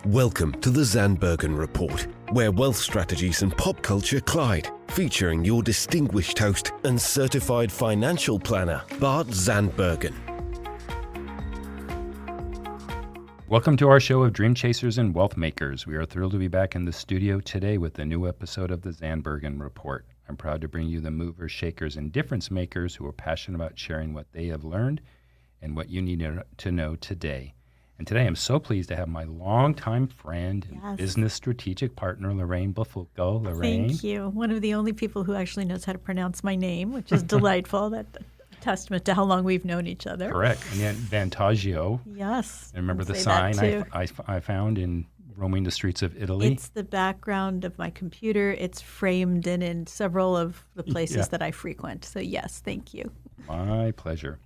Welcome to the Zandbergen Report, where wealth strategies and pop culture collide, featuring your distinguished host and certified financial planner, Bart Zandbergen. Welcome to our show of Dream Chasers and Wealth Makers. We are thrilled to be back in the studio today with a new episode of the Zandbergen Report. I'm proud to bring you the movers, shakers, and difference makers who are passionate about sharing what they have learned and what you need to know today. And today I'm so pleased to have my longtime friend and business strategic partner, Lauraine Bifulco. Lauraine. Thank you. One of the only people who actually knows how to pronounce my name, which is delightful. That's a testament to how long we've known each other. Correct. And then Vantaggio. Yes. I remember the sign I found in roaming the streets of Italy. It's the background of my computer. It's framed in several of the places that I frequent. So yes, thank you. My pleasure.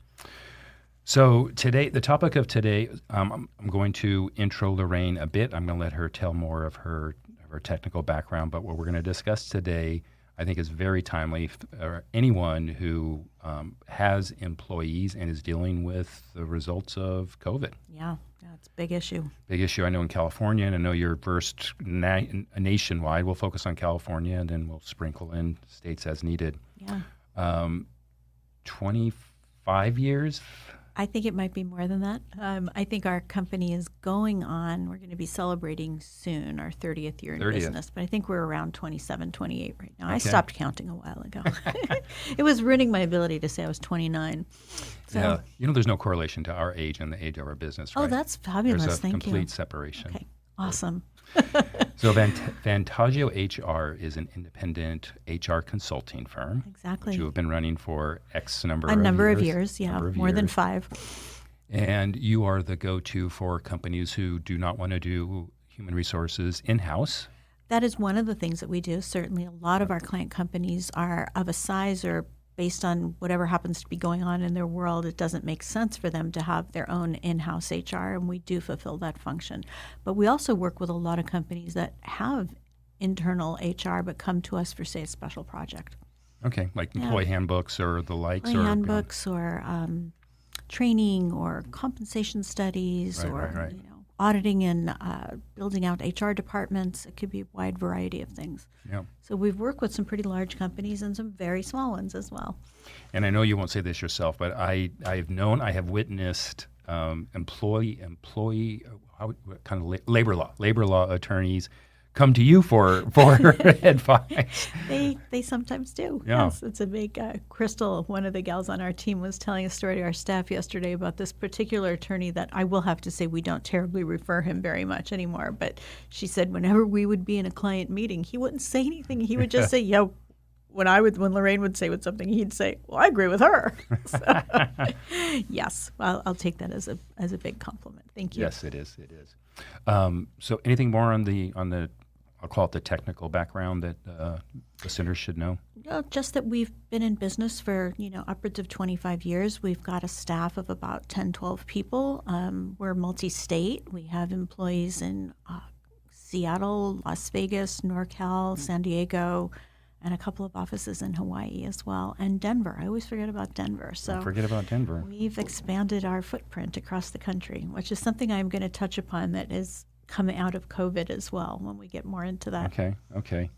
So today, the topic of today, I'm going to intro Lauraine a bit. I'm going to let her tell more of her technical background. But what we're going to discuss today, I think, is very timely for anyone who has employees and is dealing with the results of COVID. Yeah, it's a big issue. Big issue. I know in California, and I know you're versed nationwide. We'll focus on California, and then we'll sprinkle in states as needed. Yeah. 25 years. I think it might be more than that. I think our company is going on, we're going to be celebrating soon our 30th year in business, but I think we're around 27, 28 right now. Okay. I stopped counting a while ago. It was ruining my ability to say I was 29. So. Yeah, there's no correlation to our age and the age of our business, right? Oh, that's fabulous. There's a Thank you. complete separation. Okay, awesome. So Vantaggio HR is an independent HR consulting firm. Exactly. Which you have been running for X number of years. A number of years, more than 5. And you are the go-to for companies who do not want to do human resources in-house. That is one of the things that we do. Certainly a lot of our client companies are of a size or based on whatever happens to be going on in their world, it doesn't make sense for them to have their own in-house HR, and we do fulfill that function. But we also work with a lot of companies that have internal HR but come to us for, say, a special project. Okay, like employee handbooks or the likes? Employee handbooks or training or compensation studies or auditing and building out HR departments. It could be a wide variety of things. Yeah. So we've worked with some pretty large companies and some very small ones as well. And I know you won't say this yourself, but I have witnessed employee labor law attorneys come to you for advice. They sometimes do. Yeah. Yes, it's a big Crystal, one of the gals on our team, was telling a story to our staff yesterday about this particular attorney that I will have to say we don't terribly refer him very much anymore. But she said whenever we would be in a client meeting, he wouldn't say anything. He would just say, "Yeah." When Lauraine would say with something, he'd say, "Well, I agree with her." So, yes, well, I'll take that as a big compliment. Thank you. Yes, it is. It is. So, anything more on the I'll call it the technical background that listeners should know? Just that we've been in business for upwards of 25 years. We've got a staff of about 10, 12 people. We're multi-state. We have employees in Seattle, Las Vegas, NorCal, San Diego, and a couple of offices in Hawaii as well, and Denver. I always forget about Denver. So don't forget about Denver. We've expanded our footprint across the country, which is something I'm going to touch upon that is coming out of COVID as well when we get more into that. Okay.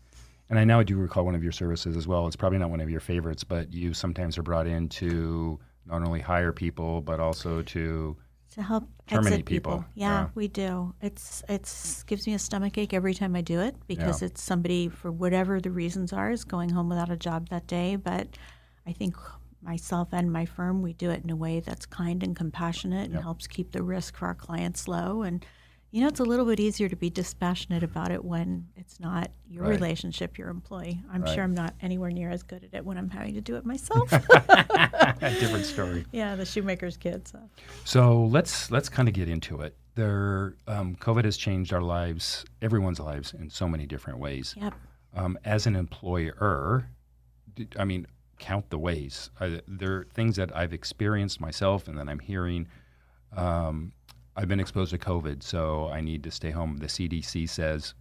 And I do recall one of your services as well. It's probably not one of your favorites, but you sometimes are brought in to not only hire people, but also to help terminate people. Yeah, we do. It's gives me a stomach ache every time I do it because it's somebody, for whatever the reasons are, is going home without a job that day. But I think myself and my firm, we do it in a way that's kind and compassionate and helps keep the risk for our clients low. And it's a little bit easier to be dispassionate about it when it's not your relationship, your employee. I'm sure I'm not anywhere near as good at it when I'm having to do it myself. Different story. Yeah, the shoemaker's kid. So let's kind of get into it. COVID has changed our lives, everyone's lives, in so many different ways. Yep. As an employer, count the ways. There are things that I've experienced myself and that I'm hearing. I've been exposed to COVID, so I need to stay home. The CDC says,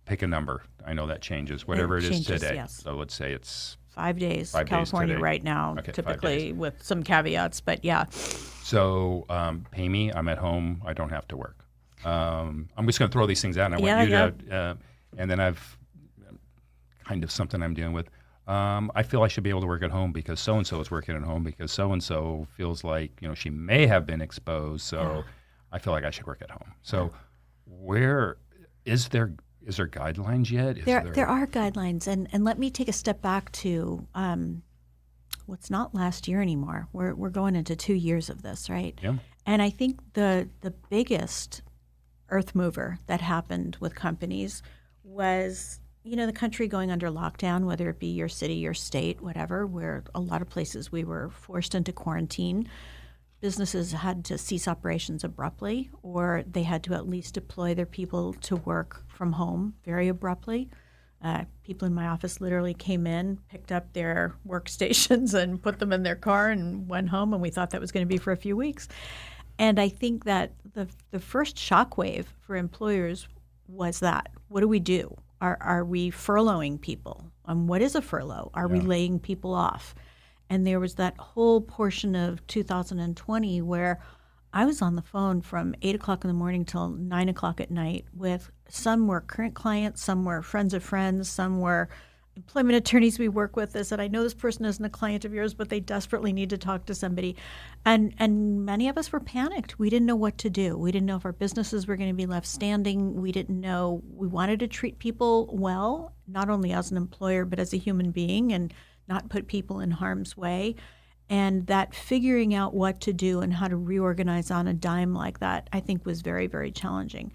pick a number. I know that changes, whatever it is today. Yes. So let's say it's 5 days. 5 days California today. right now, Okay, typically with some caveats, but yeah. So pay me. I'm at home. I don't have to work. I'm just going to throw these things out, and I want you to, and then I've kind of something I'm dealing with. I feel I should be able to work at home because so-and-so is working at home because so-and-so feels like, she may have been exposed, so I feel like I should work at home. So where is there guidelines yet? There are guidelines, and let me take a step back to what's not last year anymore. We're going into 2 years of this, right? Yeah. And I think the biggest earth mover that happened with companies was, the country going under lockdown, whether it be your city, your state, whatever, where a lot of places we were forced into quarantine. Businesses had to cease operations abruptly, or they had to at least deploy their people to work from home very abruptly. People in my office literally came in, picked up their workstations and put them in their car and went home, and we thought that was going to be for a few weeks. And I think that the first shockwave for employers was that. What do we do? Are we furloughing people? What is a furlough? Are we laying people off? And there was that whole portion of 2020 where I was on the phone from 8 o'clock in the morning till 9 o'clock at night with some were current clients, some were friends of friends, some were employment attorneys we work with. They said, I know this person isn't a client of yours, but they desperately need to talk to somebody. And many of us were panicked. We didn't know what to do. We didn't know if our businesses were going to be left standing. We didn't know. We wanted to treat people well, not only as an employer, but as a human being, and not put people in harm's way. And that figuring out what to do and how to reorganize on a dime like that, I think was very, very challenging.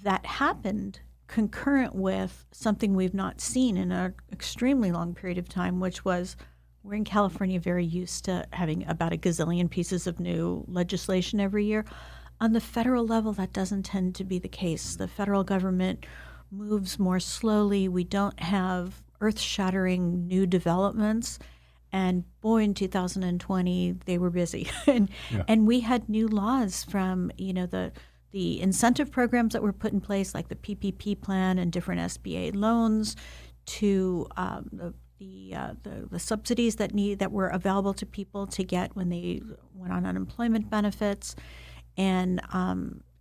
That happened concurrent with something we've not seen in an extremely long period of time, which was we're in California very used to having about a gazillion pieces of new legislation every year. On the federal level, that doesn't tend to be the case. The federal government moves more slowly. We don't have earth-shattering new developments. And boy, in 2020, they were busy. And we had new laws from, the incentive programs that were put in place, like the PPP plan and different SBA loans, to the subsidies that were available to people to get when they went on unemployment benefits. And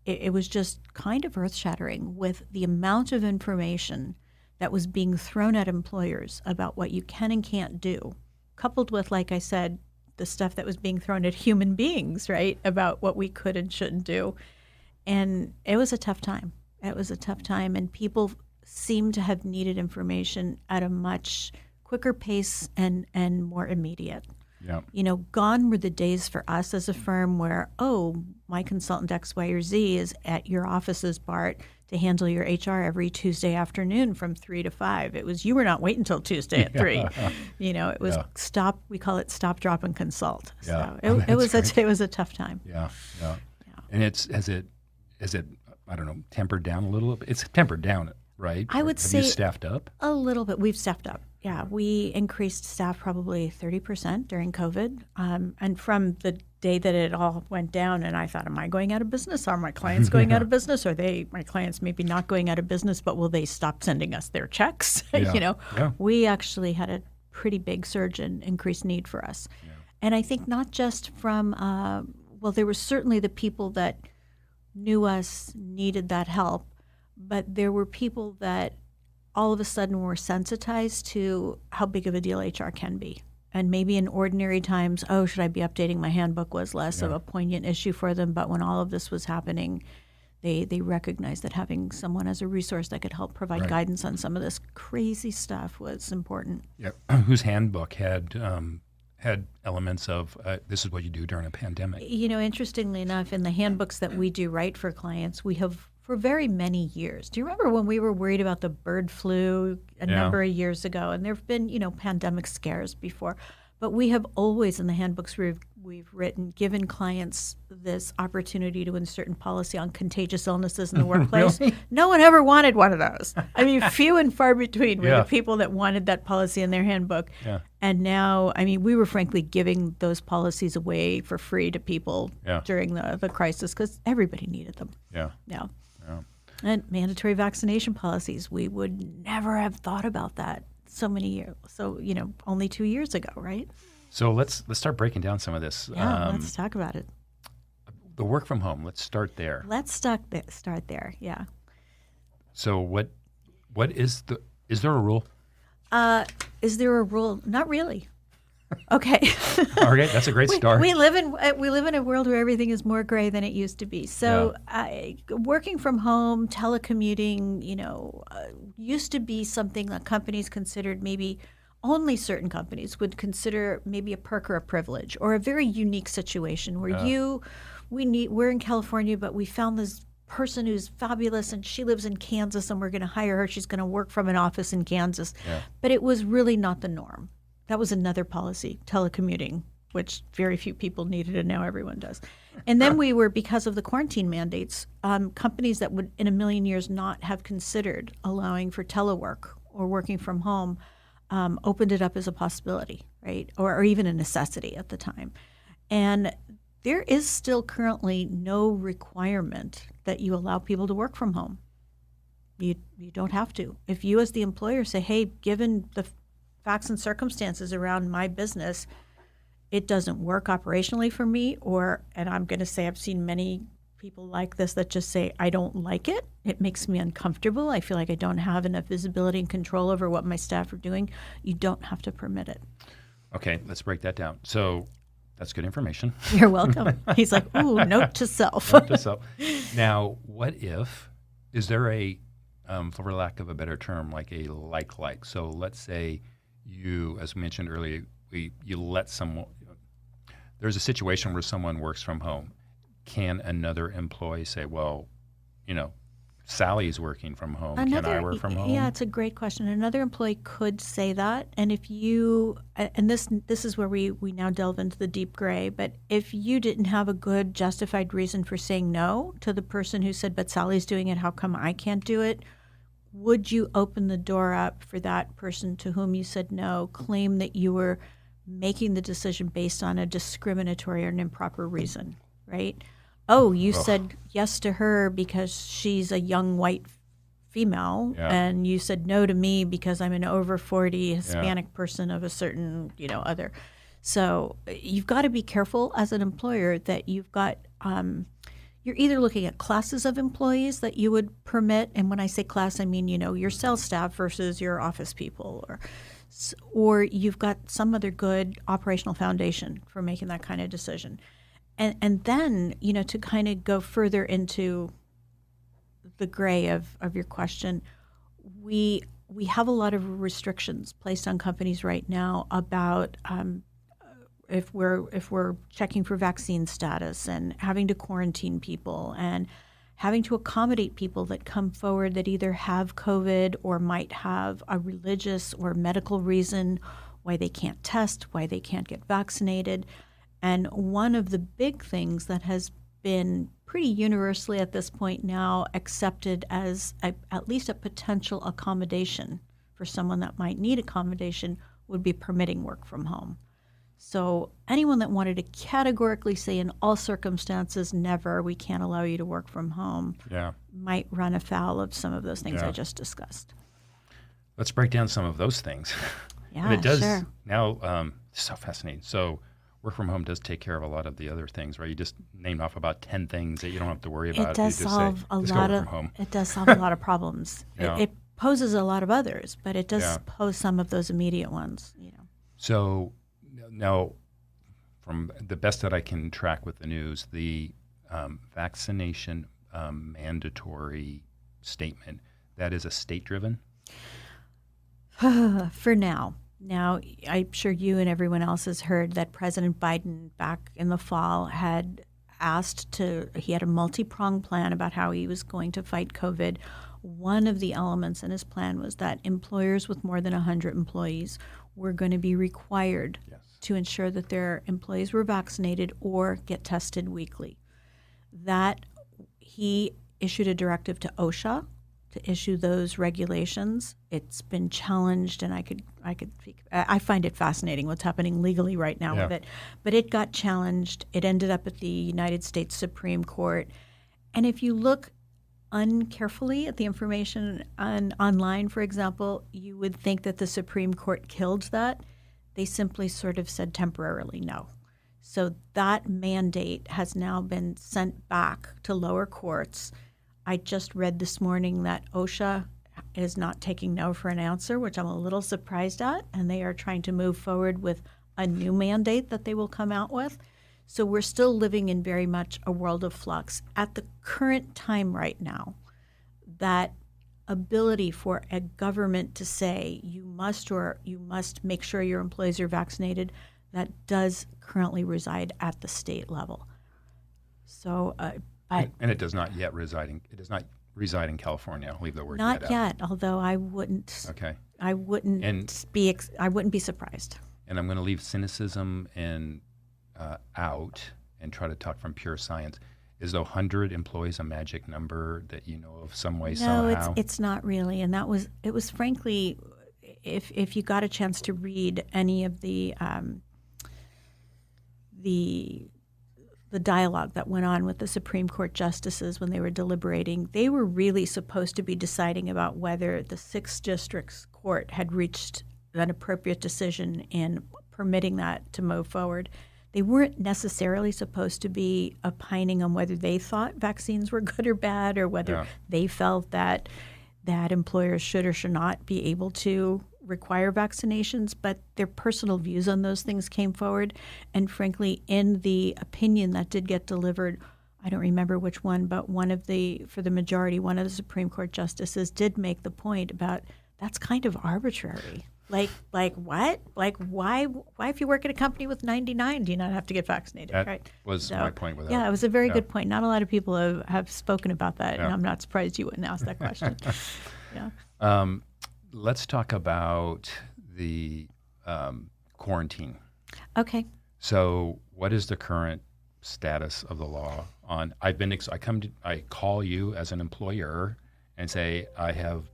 it was just kind of earth-shattering with the amount of information that was being thrown at employers about what you can and can't do, coupled with, like I said, the stuff that was being thrown at human beings, right, about what we could and shouldn't do. And it was a tough time. It was a tough time, and people seemed to have needed information at a much quicker pace and more immediate. Yeah. Gone were the days for us as a firm where, my consultant X, Y, or Z is at your offices, Bart, to handle your HR every Tuesday afternoon from 3 to 5. It was, you were not waiting until Tuesday at 3. It was stop, we call it stop, drop, and consult. So it was a tough time. Yeah. And is it, I don't know, tempered down a little bit? It's tempered down, right? I would say you staffed up? A little bit. We've staffed up. Yeah, we increased staff probably 30% during COVID. And from the day that it all went down, and I thought, am I going out of business? Are my clients going out of business? Are my clients maybe not going out of business, but will they stop sending us their checks? We actually had a pretty big surge in increased need for us. Yeah. And I think not just from, there were certainly the people that knew us, needed that help, but there were people that all of a sudden were sensitized to how big of a deal HR can be. And maybe in ordinary times, should I be updating my handbook was less of a poignant issue for them. But when all of this was happening, they recognized that having someone as a resource that could help provide guidance on some of this crazy stuff was important. Yeah, whose handbook had elements of this is what you do during a pandemic. Interestingly enough, in the handbooks that we do write for clients, we have for very many years. Do you remember when we were worried about the bird flu a number of years ago? And there have been, pandemic scares before. But we have always, in the handbooks we've written, given clients this opportunity to insert in policy on contagious illnesses in the workplace. Really? No one ever wanted one of those. I mean, few and far between were the people that wanted that policy in their handbook. Yeah. And now, we were frankly giving those policies away for free to people during the crisis because everybody needed them. Yeah. And mandatory vaccination policies, we would never have thought about that so many years. So, only 2 years ago, right? So let's start breaking down some of this. Yeah, let's talk about it. the work from home, let's start there. Let's start there. Yeah. So is there a rule? Is there a rule? Not really. Okay. All right, that's a great start. We live in a world where everything is more gray than it used to be. So working from home, telecommuting, used to be something that companies considered, maybe only certain companies would consider maybe a perk or a privilege or a very unique situation where we're in California, but we found this person who's fabulous and she lives in Kansas and we're going to hire her. She's going to work from an office in Kansas. Yeah. But it was really not the norm. That was another policy, telecommuting, which very few people needed and now everyone does. And then we were, because of the quarantine mandates, companies that would in a million years not have considered allowing for telework or working from home opened it up as a possibility, right? Or even a necessity at the time. And there is still currently no requirement that you allow people to work from home. You don't have to. If you as the employer say, hey, given the facts and circumstances around my business, it doesn't work operationally for me, and I'm going to say I've seen many people like this that just say, I don't like it. It makes me uncomfortable. I feel like I don't have enough visibility and control over what my staff are doing. You don't have to permit it. Okay, let's break that down. So that's good information. You're welcome. He's like, ooh, note to self. Note to self. Now, is there a, for lack of a better term, like a like? So let's say you, as mentioned earlier, you let someone, there's a situation where someone works from home. Can another employee say, well, Sally's working from home. Can I work from home? Yeah, it's a great question. Another employee could say that. And if you, and this is where we now delve into the deep gray, but if you didn't have a good justified reason for saying no to the person who said, but Sally's doing it, how come I can't do it? Would you open the door up for that person to whom you said no, claim that you were making the decision based on a discriminatory or an improper reason, right? Oh, you said yes to her because she's a young white female, and you said no to me because I'm an over 40 Hispanic person of a certain, other. So you've got to be careful as an employer that you've got you're either looking at classes of employees that you would permit, and when I say class, I mean, your sales staff versus your office people, or you've got some other good operational foundation for making that kind of decision. And then, to kind of go further into the gray of your question, we have a lot of restrictions placed on companies right now about if we're checking for vaccine status and having to quarantine people and having to accommodate people that come forward that either have COVID or might have a religious or medical reason why they can't test, why they can't get vaccinated. And one of the big things that has been pretty universally at this point now accepted as at least a potential accommodation for someone that might need accommodation would be permitting work from home. So anyone that wanted to categorically say in all circumstances, never, we can't allow you to work from home, might run afoul of some of those things I just discussed. Let's break down some of those things. Yeah, and it does sure. Now, so fascinating. So work from home does take care of a lot of the other things, right? You just named off about 10 things that you don't have to worry about. It does solve a lot of problems. It poses a lot of others, but it does pose some of those immediate ones. So now, from the best that I can track with the news, the vaccination mandatory statement, that is a state-driven? For now. Now, I'm sure you and everyone else has heard that President Biden back in the fall had he had a multi-pronged plan about how he was going to fight COVID. One of the elements in his plan was that employers with more than 100 employees were going to be required to ensure that their employees were vaccinated or get tested weekly. That he issued a directive to OSHA to issue those regulations. It's been challenged, and I find it fascinating what's happening legally right now with it. But it got challenged. It ended up at the United States Supreme Court. And if you look uncarefully at the information online, for example, you would think that the Supreme Court killed that. They simply sort of said temporarily no. So that mandate has now been sent back to lower courts. I just read this morning that OSHA is not taking no for an answer, which I'm a little surprised at, and they are trying to move forward with a new mandate that they will come out with. So we're still living in very much a world of flux. At the current time right now, that ability for a government to say you must make sure your employees are vaccinated, that does currently reside at the state level. So, and it does not yet reside in California. I'll leave the word not yet yet, although I wouldn't. Okay. I wouldn't be surprised. And I'm going to leave cynicism and out and try to talk from pure science. Is the 100 employees a magic number that you know of some way, somehow? No, it's not really. And it was frankly, if you got a chance to read any of the dialogue that went on with the Supreme Court justices when they were deliberating, they were really supposed to be deciding about whether the 6th District's court had reached an appropriate decision in permitting that to move forward. They weren't necessarily supposed to be opining on whether they thought vaccines were good or bad, or whether they felt that employers should or should not be able to require vaccinations, but their personal views on those things came forward. And frankly, in the opinion that did get delivered, I don't remember which one, but for the majority, one of the Supreme Court justices did make the point about that's kind of arbitrary. Like what? Like why if you work at a company with 99, do you not have to get vaccinated? That right? was my point with that. Yeah, it was a very good point. Not a lot of people have spoken about that, Yeah. and I'm not surprised you wouldn't ask that question. Yeah. Let's talk about the quarantine. Okay. So, what is the current status of the law on? I call you as an employer and say I have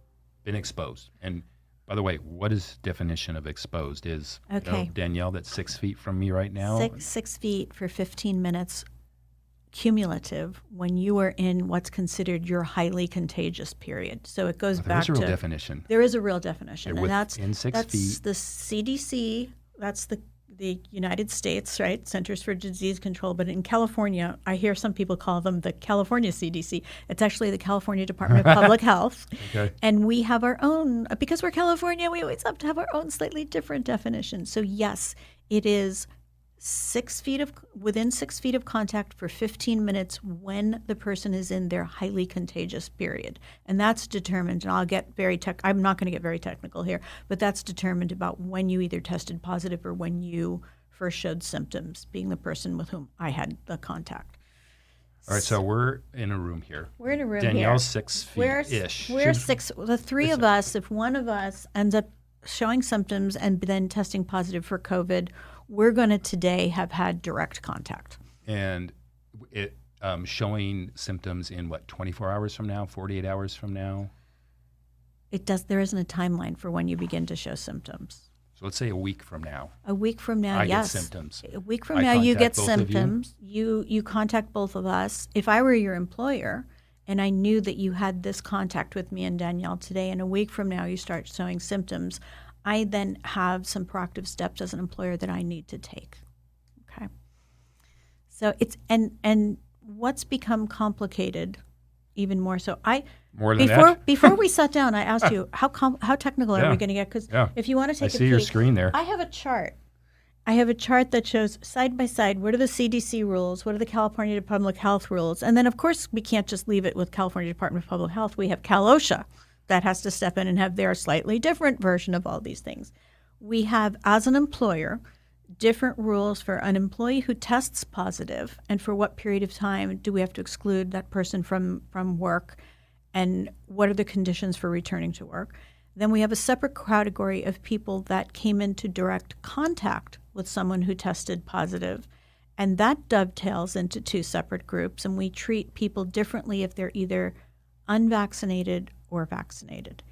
been exposed. And by the way, what is definition of exposed? Is Danielle, that's 6 feet from me right now? 6 feet for 15 minutes cumulative when you are in what's considered your highly contagious period. So it goes back to... There is a real definition. There is a real definition. And that's in 6 feet. The CDC, that's the United States, right? Centers for Disease Control. But in California, I hear some people call them the California CDC. It's actually the California Department of Public Health. Okay. And we have our own, because we're California, we always have to have our own slightly different definition. So yes, it is within 6 feet of contact for 15 minutes when the person is in their highly contagious period. And that's determined, and I'm not going to get very technical here, but that's determined about when you either tested positive or when you first showed symptoms, being the person with whom I had the contact. All right, so we're in a room here. We're in a room Danielle's here. 6 feet-ish. We're six. The three of us, if one of us ends up showing symptoms and then testing positive for COVID, we're going to today have had direct contact. And it showing symptoms in 24 hours from now, 48 hours from now? There isn't a timeline for when you begin to show symptoms. So let's say a week from now. A week from now, I yes. get symptoms. A week from now, you get contact both of you? symptoms. You contact both of us. If I were your employer and I knew that you had this contact with me and Danielle today, and a week from now you start showing symptoms, I then have some proactive steps as an employer that I need to take. Okay. So it's and what's become complicated even more so. Before we sat down, I asked you how technical are we going to get? Because if you want to take I see your screen there. I have a chart. I have a chart that shows side by side what are the CDC rules, what are the California Department of Health rules, and then of course we can't just leave it with California Department of Public Health. We have Cal-OSHA. That has to step in and have their slightly different version of all these things. We have, as an employer, different rules for an employee who tests positive and for what period of time do we have to exclude that person from work, and what are the conditions for returning to work. Then we have a separate category of people that came into direct contact with someone who tested positive, and that dovetails into two separate groups, and we treat people differently if they're either unvaccinated or vaccinated.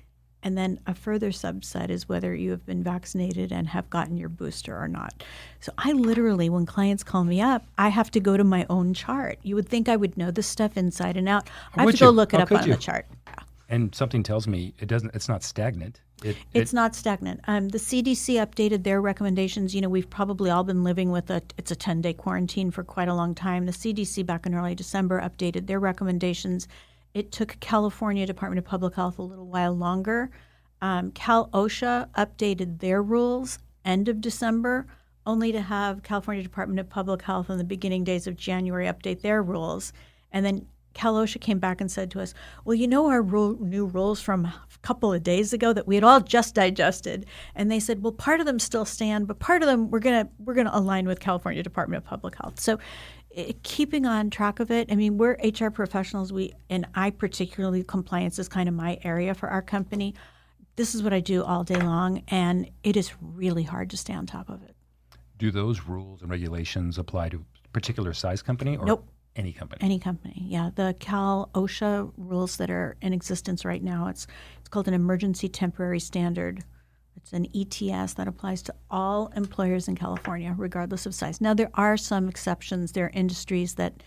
And then a further subset is whether you have been vaccinated and have gotten your booster or not. So I literally, when clients call me up, I have to go to my own chart. You would think I would know this stuff inside and out. I have to go look it up on the chart. Yeah. And something tells me it's not stagnant. It's not stagnant. The CDC updated their recommendations. We've probably all been living with it's a 10-day quarantine for quite a long time. The CDC back in early December updated their recommendations. It took California Department of Public Health a little while longer. Cal OSHA updated their rules end of December, only to have California Department of Public Health in the beginning days of January update their rules. And then Cal OSHA came back and said to us, well, our new rules from a couple of days ago that we had all just digested. And they said, well, part of them still stand, but part of them we're gonna align with California Department of Public Health. So keeping on track of it. I mean, we're HR professionals. And I particularly, compliance is kind of my area for our company. This is what I do all day long, and it is really hard to stay on top of it. Do those rules and regulations apply to a particular size company or Nope. any company? Any company, yeah. The Cal OSHA rules that are in existence right now, it's called an Emergency Temporary Standard. It's an ETS that applies to all employers in California, regardless of size. Now, there are some exceptions. There are industries that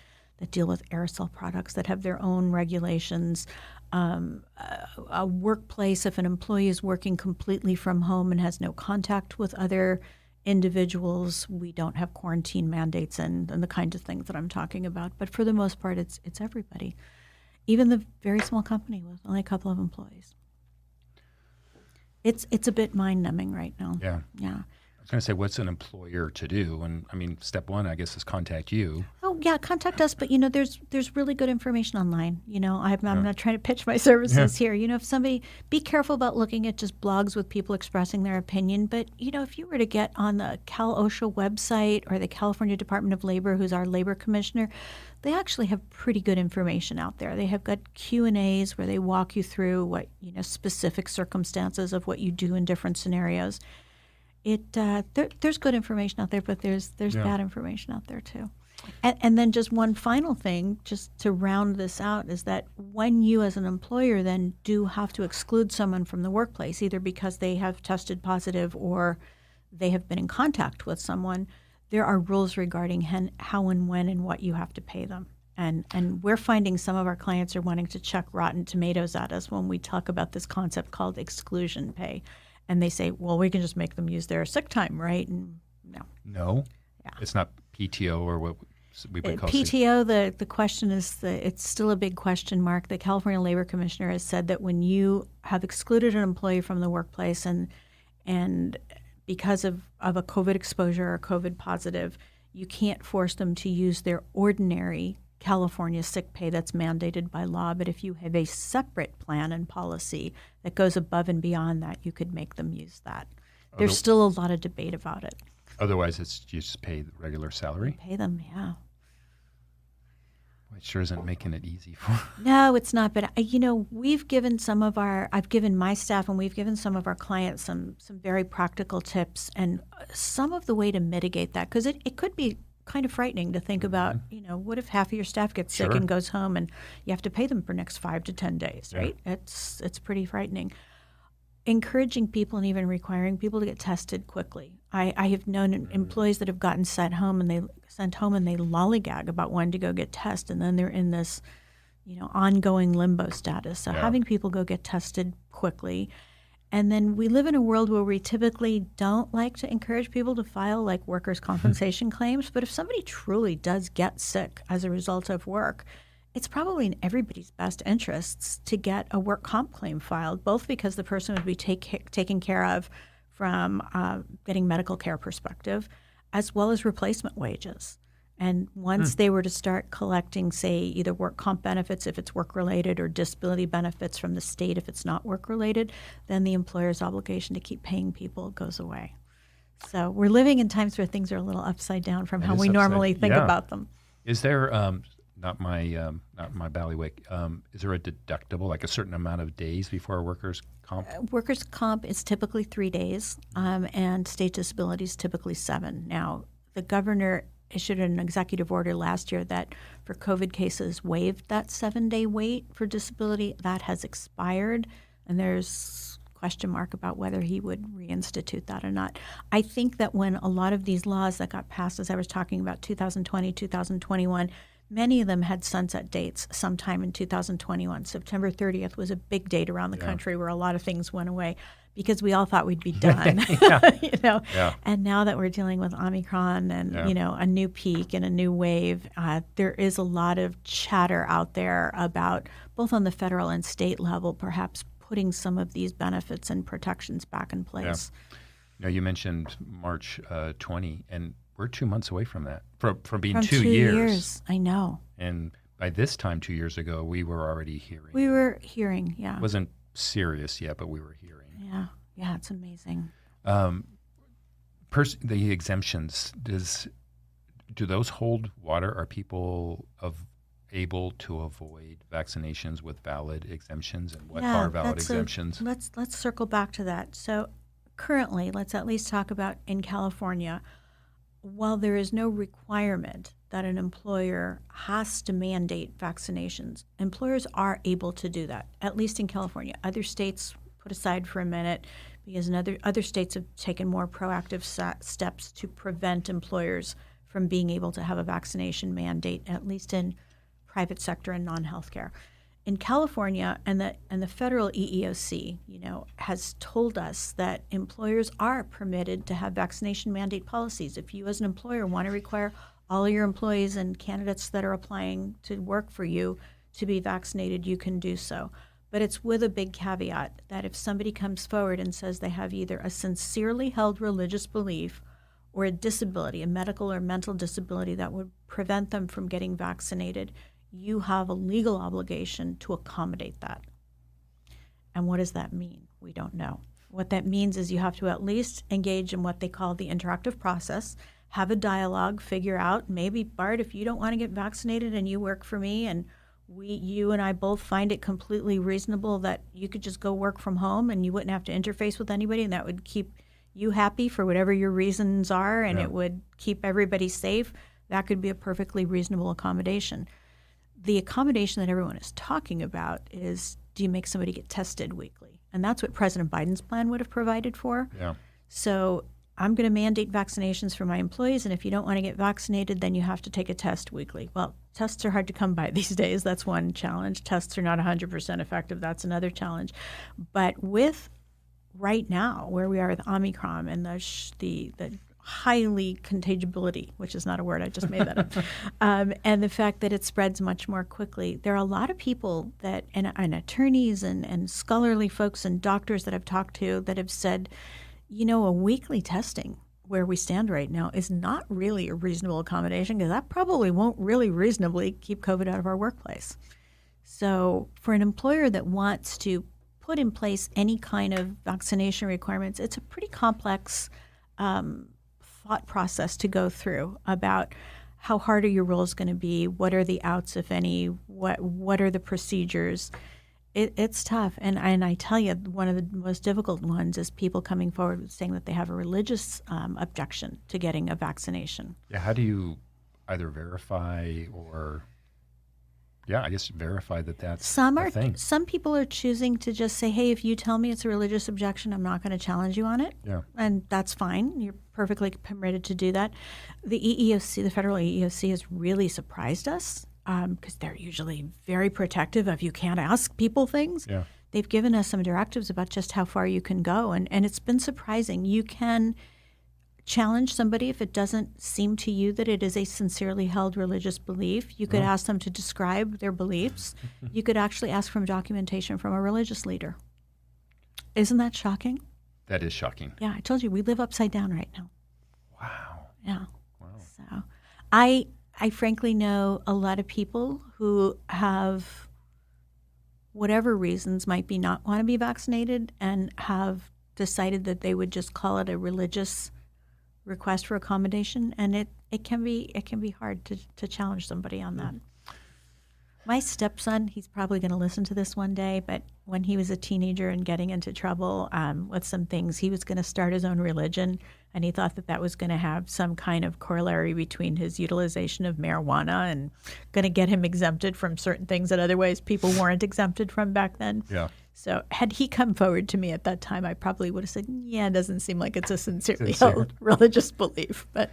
deal with aerosol products that have their own regulations. A workplace, if an employee is working completely from home and has no contact with other individuals, we don't have quarantine mandates and the kinds of things that I'm talking about. But for the most part, it's everybody, even the very small company with only a couple of employees. It's a bit mind-numbing right now. Yeah. Yeah. I was going to say, what's an employer to do? And I mean, step one, I guess, is contact you. Oh, yeah, contact us. But, there's really good information online. I'm not trying to pitch my services here. If somebody, be careful about looking at just blogs with people expressing their opinion. But, if you were to get on the Cal OSHA website or the California Department of Labor, who's our labor commissioner, they actually have pretty good information out there. They have got Q&As where they walk you through what, specific circumstances of what you do in different scenarios. There's good information out there, but there's bad information out there too. And then just one final thing, just to round this out, is that when you as an employer then do have to exclude someone from the workplace, either because they have tested positive or they have been in contact with someone, there are rules regarding how and when and what you have to pay them. And we're finding some of our clients are wanting to chuck rotten tomatoes at us when we talk about this concept called exclusion pay. And they say, well, we can just make them use their sick time, right? And No. Yeah. It's not PTO or what we would call PTO. The question is it's still a big question mark. The California Labor Commissioner has said that when you have excluded an employee from the workplace and because of a COVID exposure or COVID positive, you can't force them to use their ordinary California sick pay that's mandated by law. But if you have a separate plan and policy that goes above and beyond that, you could make them use that. There's still a lot of debate about it. Otherwise, it's you just pay the regular salary? Pay them, yeah. Well, it sure isn't making it easy for No, it's not. But, we've given I've given my staff and we've given some of our clients some very practical tips and some of the way to mitigate that. Because it could be kind of frightening to think about, what if half of your staff gets sick and goes home and you have to pay them for next 5 to 10 days, right? It's pretty frightening. Encouraging people and even requiring people to get tested quickly. I have known employees that have gotten sent home and they lollygag about wanting to go get tested, and then they're in this, ongoing limbo status. So having people go get tested quickly. And then we live in a world where we typically don't like to encourage people to file like workers' compensation claims. But if somebody truly does get sick as a result of work, it's probably in everybody's best interests to get a work comp claim filed, both because the person would be taken care of from getting medical care perspective, as well as replacement wages. And once they were to start collecting, say, either work comp benefits if it's work-related or disability benefits from the state if it's not work-related, then the employer's obligation to keep paying people goes away. So we're living in times where things are a little upside down from how we normally think about them. Is there, not my bailiwick, is there a deductible, like a certain amount of days before a workers' comp? Workers' comp is typically 3 days, and state disability is typically 7. Now, the governor issued an executive order last year that for COVID cases waived that 7-day wait for disability. That has expired, and there's question mark about whether he would reinstitute that or not. I think that when a lot of these laws that got passed, as I was talking about 2020, 2021, Many of them had sunset dates sometime in 2021. September 30th was a big date around the country where a lot of things went away because we all thought we'd be done. And now that we're dealing with Omicron and a new peak and a new wave, there is a lot of chatter out there about both on the federal and state level, perhaps putting some of these benefits and protections back in place. Now, you mentioned March 20, and we're 2 months away from that, from being From 2 years. I know. And by this time, 2 years ago, we were already hearing. We were hearing, yeah. It wasn't serious yet, but we were hearing. Yeah, it's amazing. The exemptions, do those hold water? Are people able to avoid vaccinations with valid exemptions, and what are valid exemptions? Let's circle back to that. So currently, let's at least talk about in California. While there is no requirement that an employer has to mandate vaccinations, employers are able to do that, at least in California. Other states put aside for a minute because other states have taken more proactive steps to prevent employers from being able to have a vaccination mandate, at least in private sector and non-healthcare. In California, and the federal EEOC, has told us that employers are permitted to have vaccination mandate policies. If you, as an employer, want to require all of your employees and candidates that are applying to work for you to be vaccinated, you can do so. But it's with a big caveat that if somebody comes forward and says they have either a sincerely held religious belief or a disability, a medical or mental disability that would prevent them from getting vaccinated, you have a legal obligation to accommodate that. And what does that mean? We don't know. What that means is you have to at least engage in what they call the interactive process, have a dialogue, figure out, maybe, Bart, if you don't want to get vaccinated and you work for me and you and I both find it completely reasonable that you could just go work from home and you wouldn't have to interface with anybody, and that would keep you happy for whatever your reasons are, and it would keep everybody safe, that could be a perfectly reasonable accommodation. The accommodation that everyone is talking about is, do you make somebody get tested weekly? And that's what President Biden's plan would have provided for. Yeah. So I'm going to mandate vaccinations for my employees, and if you don't want to get vaccinated, then you have to take a test weekly. Well, tests are hard to come by these days. That's one challenge. Tests are not 100% effective. That's another challenge. But with right now, where we are with Omicron and the highly contagibility, which is not a word, I just made that up, and the fact that it spreads much more quickly, there are a lot of people that, and attorneys and scholarly folks and doctors that I've talked to that have said, a weekly testing where we stand right now is not really a reasonable accommodation because that probably won't really reasonably keep COVID out of our workplace. So for an employer that wants to put in place any kind of vaccination requirements, it's a pretty complex thought process to go through about how hard are your rules going to be, what are the outs, if any, what are the procedures. It's tough, and I tell you, one of the most difficult ones is people coming forward saying that they have a religious objection to getting a vaccination. Yeah, how do you either verify or, verify that that's a thing? Some people are choosing to just say, hey, if you tell me it's a religious objection, I'm not going to challenge you on it. Yeah. And that's fine. You're perfectly permitted to do that. The EEOC, the federal EEOC, has really surprised us because they're usually very protective of you can't ask people things. Yeah. They've given us some directives about just how far you can go, and it's been surprising. You can challenge somebody if it doesn't seem to you that it is a sincerely held religious belief. You could ask them to describe their beliefs. You could actually ask for documentation from a religious leader. Isn't that shocking? That is shocking. Yeah, I told you, we live upside down right now. Wow. Yeah. Wow. So I frankly know a lot of people who have whatever reasons might be not want to be vaccinated and have decided that they would just call it a religious request for accommodation, and it can be hard to challenge somebody on that. My stepson, he's probably going to listen to this one day, but when he was a teenager and getting into trouble with some things, he was going to start his own religion, and he thought that was going to have some kind of corollary between his utilization of marijuana and going to get him exempted from certain things that otherwise people weren't exempted from back then. Yeah. So had he come forward to me at that time, I probably would have said, yeah, it doesn't seem like it's a sincerely held religious belief. But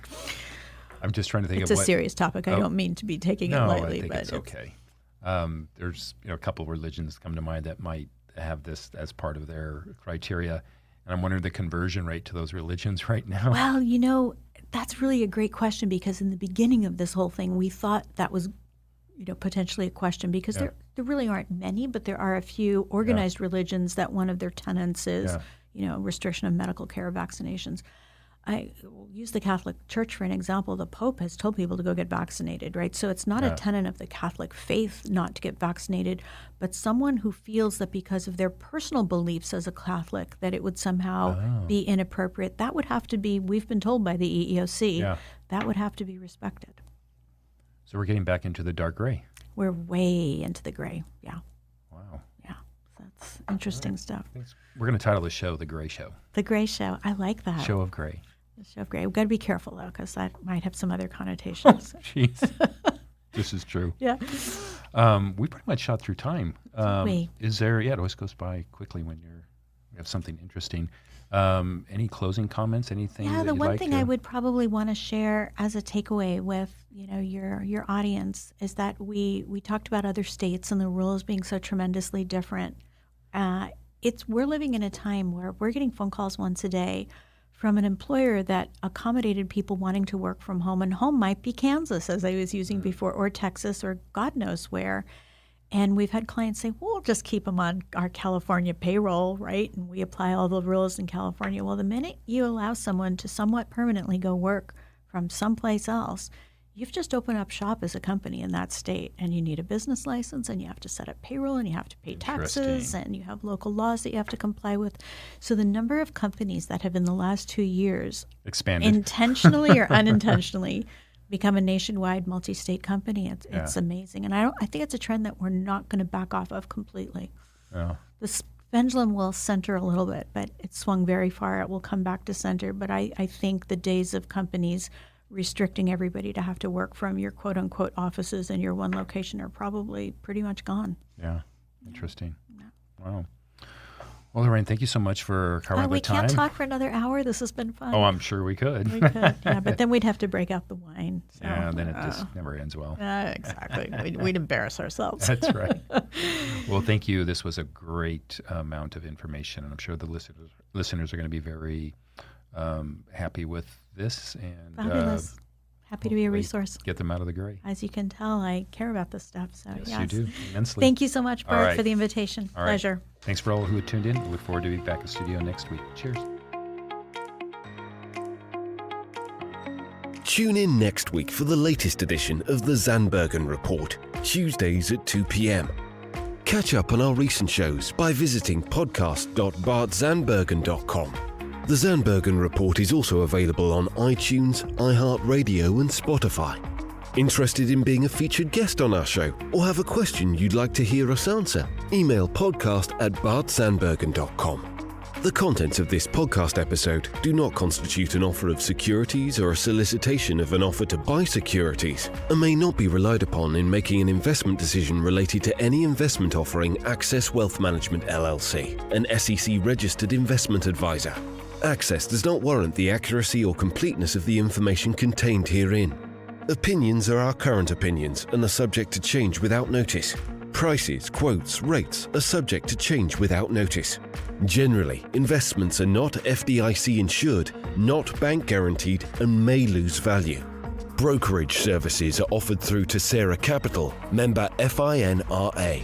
I'm just trying to think it's of a serious topic. I don't mean to be taking it lightly. I think but it's okay. There's a couple of religions come to mind that might have this as part of their criteria. And I'm wondering the conversion rate to those religions right now. Well, that's really a great question, because in the beginning of this whole thing, we thought that was, potentially a question, because there really aren't many, but there are a few organized religions that one of their tenets is, restriction of medical care, vaccinations. I will use the Catholic Church for an example. The Pope has told people to go get vaccinated, right? So it's not a tenet of the Catholic faith not to get vaccinated, but someone who feels that because of their personal beliefs as a Catholic that it would somehow be inappropriate, that would have to be, we've been told by the EEOC, that would have to be respected. So we're getting back into the dark gray. We're way into the gray, yeah. Wow. Yeah, that's interesting stuff. We're going to title the show The Gray Show. The Gray Show. I like that. Show of Gray. The Show of Gray. We've got to be careful, though, because that might have some other connotations. Jeez. This is true. Yeah. We pretty much shot through time. Is there, it always goes by quickly when you have something interesting. Any closing comments, anything that the you'd one like thing to... I would probably want to share as a takeaway with, your audience is that we talked about other states and the rules being so tremendously different. We're living in a time where we're getting phone calls once a day from an employer that accommodated people wanting to work from home, and home might be Kansas, as I was using before, or Texas, or God knows where. And we've had clients say, well, we'll just keep them on our California payroll, right? And we apply all the rules in California. Well, the minute you allow someone to somewhat permanently go work from someplace else, you've just opened up shop as a company in that state, and you need a business license, and you have to set up payroll, and you have to pay taxes, and you have local laws that you have to comply with. So the number of companies that have in the last 2 years expanded, intentionally or unintentionally, become a nationwide multi-state company, it's amazing. And I think it's a trend that we're not going to back off of completely. Yeah. The pendulum will center a little bit, but it swung very far. It will come back to center. But I think the days of companies restricting everybody to have to work from your quote-unquote offices in your one location are probably pretty much gone. Yeah, interesting. Yeah. Wow. Well, Lauraine, thank you so much for carving the time. We can't talk for another hour. This has been fun. Oh, I'm sure we could. We could, yeah, but then we'd have to break out the wine. So, yeah, then it just never ends well. Exactly. We'd embarrass ourselves. That's right. Well, thank you. This was a great amount of information, and I'm sure the listeners are going to be very happy with this. And fabulous. Happy to be a resource. Get them out of the gray. As you can tell, I care about this stuff. So yes, you do, immensely. Thank you so much, Bart, for the invitation. All Pleasure. Right. Thanks for all who tuned in. We look forward to being back in the studio next week. Cheers. Tune in next week for the latest edition of the Zandbergen Report, Tuesdays at 2 p.m. Catch up on our recent shows by visiting podcast.bartzandbergen.com. The Zandbergen Report is also available on iTunes, iHeartRadio and Spotify. Interested in being a featured guest on our show, or have a question you'd like to hear us answer? Email podcast@bartzandbergen.com. The contents of this podcast episode do not constitute an offer of securities or a solicitation of an offer to buy securities, and may not be relied upon in making an investment decision related to any investment offering Access Wealth Management LLC, an SEC-registered investment advisor. Access does not warrant the accuracy or completeness of the information contained herein. Opinions are our current opinions and are subject to change without notice. Prices, quotes, rates are subject to change without notice. Generally, investments are not FDIC insured, not bank guaranteed, and may lose value. Brokerage services are offered through Tessera Capital, member FINRA.